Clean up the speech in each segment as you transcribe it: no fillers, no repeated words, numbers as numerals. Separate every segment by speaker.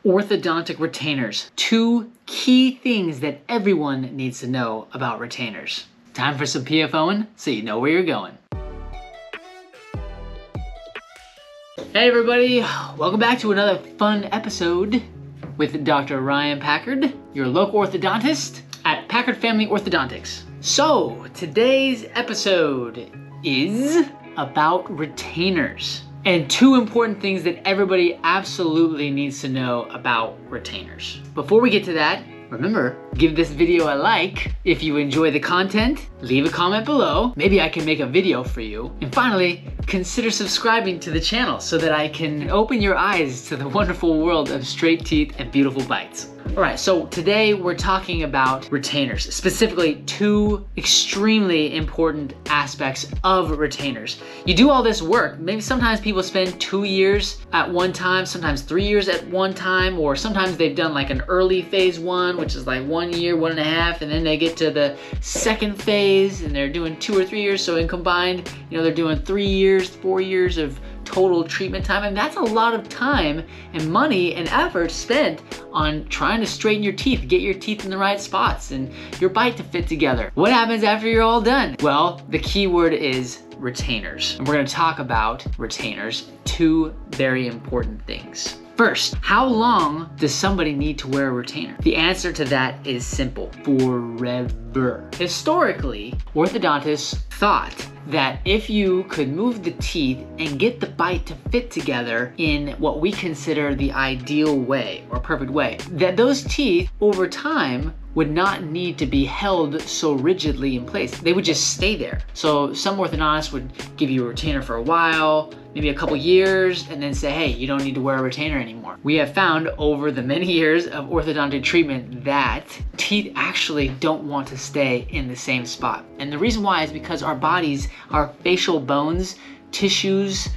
Speaker 1: orthodontic retainers. 2 key things that everyone needs to know about retainers. Time for some PFOing so you know where you're going. Hey everybody, welcome back to another fun episode with Dr. Ryan Packard, your local orthodontist at Packard Family Orthodontics. So today's episode is about retainers and 2 important things that everybody absolutely needs to know about retainers. Before we get to that, remember, give this video a like if you enjoy the content, leave a comment below, maybe I can make a video for you, and finally, consider subscribing to the channel so that I can open your eyes to the wonderful world of straight teeth and beautiful bites. All right, so today we're talking about retainers, specifically 2 extremely important aspects of retainers. You do all this work, maybe sometimes people spend 2 years at one time, sometimes 3 years at one time, or sometimes they've done like an early phase 1, which is like 1 year, 1.5, and then they get to the second phase and they're doing 2 or 3 years. So in combined, you know, they're doing 3 years, 4 years of total treatment time, and that's a lot of time and money and effort spent on trying to straighten your teeth, get your teeth in the right spots and your bite to fit together. What happens after you're all done? Well, the key word is retainers. And we're gonna talk about retainers, 2 very important things. First, how long does somebody need to wear a retainer? The answer to that is simple: forever. Historically, orthodontists thought that if you could move the teeth and get the bite to fit together in what we consider the ideal way or perfect way, that those teeth over time would not need to be held so rigidly in place. They would just stay there. So some orthodontists would give you a retainer for a while, maybe a couple years, and then say, hey, you don't need to wear a retainer anymore. We have found over the many years of orthodontic treatment that teeth actually don't want to stay in the same spot. And the reason why is because our bodies, our facial bones, tissues,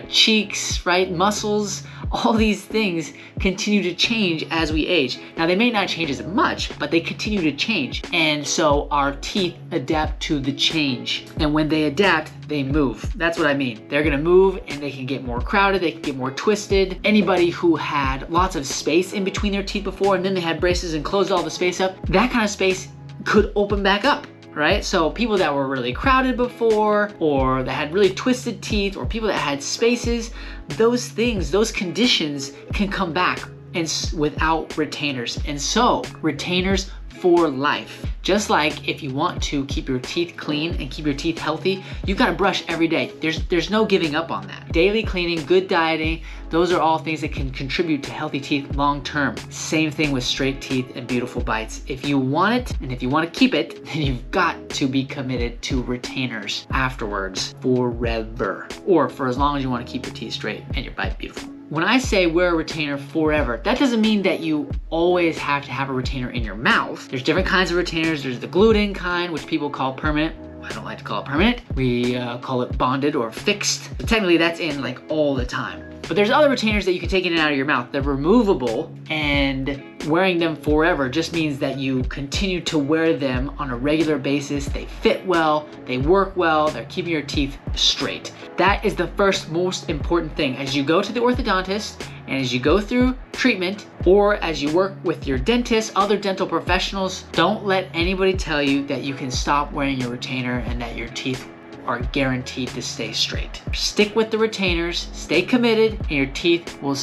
Speaker 1: cheeks, right, muscles, all these things continue to change as we age. Now they may not change as much, but they continue to change. And so our teeth adapt to the change. And when they adapt, they move. That's what I mean. They're gonna move and they can get more crowded, they can get more twisted. Anybody who had lots of space in between their teeth before and then they had braces and closed all the space up, that kind of space could open back up. Right? So people that were really crowded before, or that had really twisted teeth, or people that had spaces, those things, those conditions can come back and without retainers. And so retainers for life. Just like if you want to keep your teeth clean and keep your teeth healthy, you've got to brush every day. There's no giving up on that. Daily cleaning, good dieting, those are all things that can contribute to healthy teeth long term. Same thing with straight teeth and beautiful bites. If you want it and if you want to keep it, then you've got to be committed to retainers afterwards forever, or for as long as you want to keep your teeth straight and your bite beautiful. When I say wear a retainer forever, that doesn't mean that you always have to have a retainer in your mouth. There's different kinds of retainers. There's the glued-in kind, which people call permanent. I don't like to call it permanent. We call it bonded or fixed. But technically that's in like all the time. But there's other retainers that you can take in and out of your mouth. They're removable, and wearing them forever just means that you continue to wear them on a regular basis. They fit well, they work well, they're keeping your teeth straight. That is the first most important thing. As you go to the orthodontist and as you go through treatment, or as you work with your dentist, other dental professionals, don't let anybody tell you that you can stop wearing your retainer and that your teeth are guaranteed to stay straight. Stick with the retainers, stay committed, and your teeth will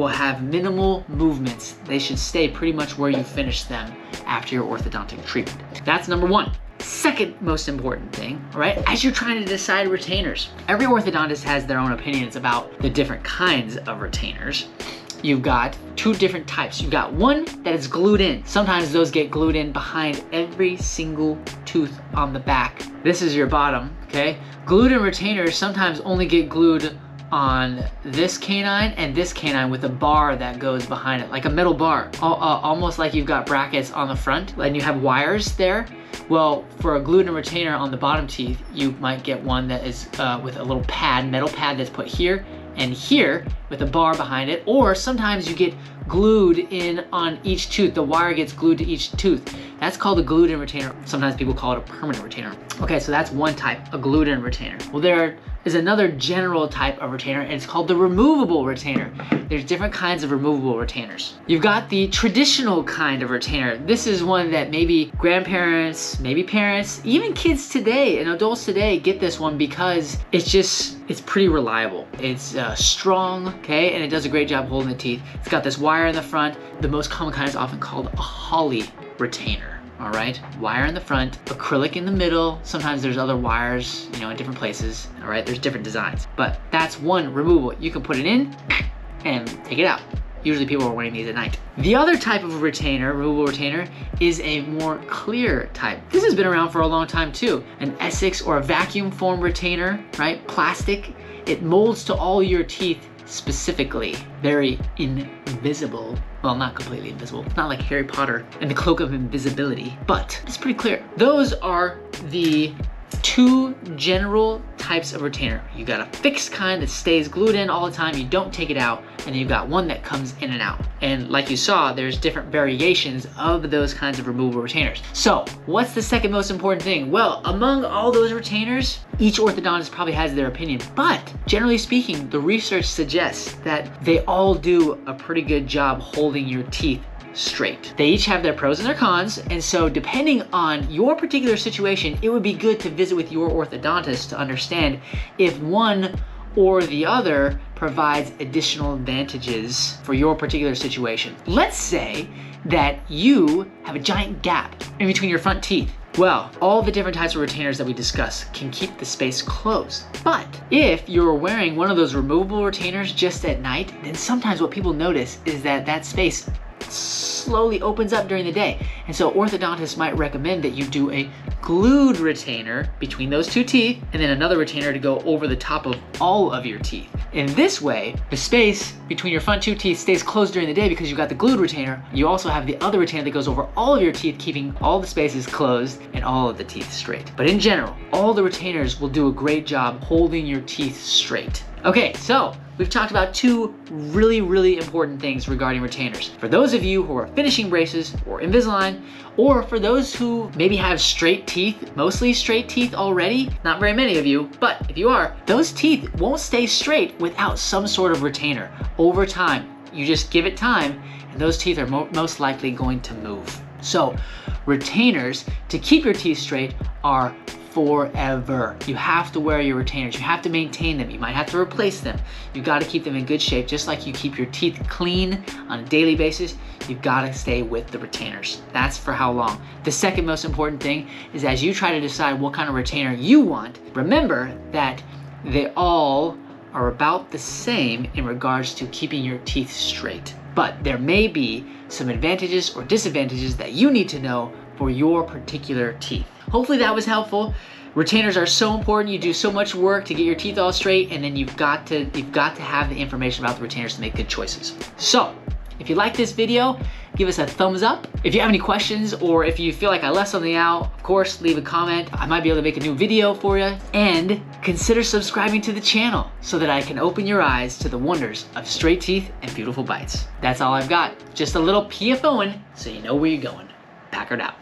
Speaker 1: have minimal movements. They should stay pretty much where you finish them after your orthodontic treatment. That's number 1. Second most important thing, all right, as you're trying to decide retainers, every orthodontist has their own opinions about the different kinds of retainers. You've got 2 different types. You've got one that is glued in. Sometimes those get glued in behind every single tooth on the back. This is your bottom, okay? Glued in retainers sometimes only get glued on this canine and this canine with a bar that goes behind it, like a metal bar, almost like you've got brackets on the front and you have wires there. Well, for a glued-in retainer on the bottom teeth, you might get one that is with a little pad, metal pad that's put here and here with a bar behind it, or sometimes you get glued in on each tooth. The wire gets glued to each tooth. That's called a glued-in retainer. Sometimes people call it a permanent retainer. Okay, so that's one type, a glued-in retainer. Well, there are is another general type of retainer, and it's called the removable retainer. There's different kinds of removable retainers. You've got the traditional kind of retainer. This is one that maybe grandparents, maybe parents, even kids today and adults today get this one because it's pretty reliable. It's strong, okay, and it does a great job holding the teeth. It's got this wire in the front. The most common kind is often called a holly retainer. All right, wire in the front, acrylic in the middle. Sometimes there's other wires, you know, in different places. All right, there's different designs, but that's one removable. You can put it in and take it out. Usually people are wearing these at night. The other type of retainer, removable retainer, is a more clear type. This has been around for a long time too. An Essex or a vacuum form retainer, right? Plastic. It molds to all your teeth specifically. Very invisible. Well, not completely invisible. It's not like Harry Potter and the cloak of invisibility, but it's pretty clear. Those are the two general types of retainer. You got a fixed kind that stays glued in all the time, you don't take it out, and then you've got one that comes in and out. And like you saw, there's different variations of those kinds of removable retainers. So what's the second most important thing? Well, among all those retainers, each orthodontist probably has their opinion, but generally speaking, the research suggests that they all do a pretty good job holding your teeth straight. They each have their pros and their cons, and so depending on your particular situation, it would be good to visit with your orthodontist to understand if one or the other provides additional advantages for your particular situation. Let's say that you have a giant gap in between your front teeth. Well, all the different types of retainers that we discussed can keep the space closed. But if you're wearing one of those removable retainers just at night, then sometimes what people notice is that that space slowly opens up during the day. And so orthodontists might recommend that you do a glued retainer between those two teeth and then another retainer to go over the top of all of your teeth. In this way, the space between your front two teeth stays closed during the day because you've got the glued retainer. You also have the other retainer that goes over all of your teeth, keeping all the spaces closed and all of the teeth straight. But in general, all the retainers will do a great job holding your teeth straight. Okay, so we've talked about two really important things regarding retainers. For those of you who are finishing braces or Invisalign, or for those who maybe have straight teeth, mostly straight teeth already, not very many of you, but if you are, those teeth won't stay straight without some sort of retainer. Over time, you just give it time, and those teeth are most likely going to move. So retainers to keep your teeth straight are forever. You have to wear your retainers. You have to maintain them. You might have to replace them. You've got to keep them in good shape. Just like you keep your teeth clean on a daily basis, you've got to stay with the retainers. That's for how long. The second most important thing is as you try to decide what kind of retainer you want, remember that they all are about the same in regards to keeping your teeth straight. But there may be some advantages or disadvantages that you need to know for your particular teeth. Hopefully that was helpful. Retainers are so important. You do so much work to get your teeth all straight, and then you've got to have the information about the retainers to make good choices. So if you like this video, give us a thumbs up. If you have any questions or if you feel like I left something out, of course, leave a comment. I might be able to make a new video for you. And consider subscribing to the channel so that I can open your eyes to the wonders of straight teeth and beautiful bites. That's all I've got. Just a little PFOing so you know where you're going. Packard out.